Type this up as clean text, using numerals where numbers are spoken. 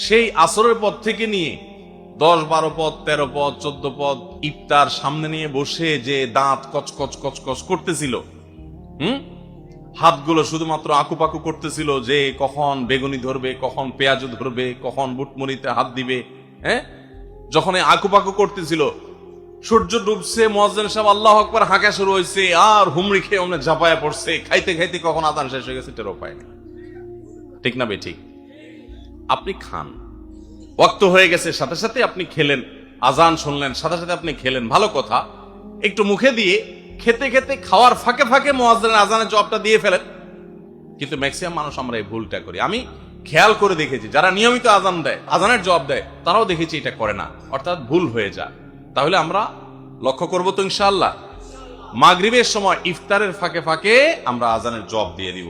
সেই আসরের পর থেকে নিয়ে 10-12 পদ 13 পদ 14 পদ ইফতার সামনে নিয়ে বসে যে দাঁত কচকচ কচকচ করতেছিল, হাতগুলো শুধুমাত্র আকুপাকু করতেছিল যে কখন বেগুনি ধরবে, কখন পেঁয়াজ ধরবে, কখন বুটমুড়িতে হাত দিবে। যখন এই আকুপাকু করতেছিল, সূর্য ডুবছে, মুয়াজ্জিন সাহেব আল্লাহু আকবার হাঁকা শুরু হয়েছে, আর হুমড়ি খেয়ে অমনে ঝাঁপায়া পড়ছে, খাইতে খাইতে কখন আযান শেষ হয়ে গেছে টেরও পায়নি। ঠিক না বেঠিক? আপনি খান, ওয়াক্ত হয়ে গেছে সাথে সাথে আপনি খেলেন, আযান শুনলেন সাথে সাথে আপনি খেলেন, ভালো কথা। একটু মুখে দিয়ে খেতে খেতে খাওয়ার ফাঁকে ফাঁকে মুয়াজ্জিনের আযানের জবাবটা দিয়ে ফেলেন। কিন্তু ম্যাক্সিমাম মানুষ আমরা এই ভুলটা করি। আমি খেয়াল করে দেখেছি যারা নিয়মিত আযান দেয়, আযানের জবাব দেয়, তারাও দেখেছি এটা করে না, অর্থাৎ ভুল হয়ে যায়। তাহলে আমরা লক্ষ্য করব তো ইনশাআল্লাহ, মাগরিবের সময় ইফতারের ফাঁকে ফাঁকে আমরা আযানের জবাব দিয়ে দিব।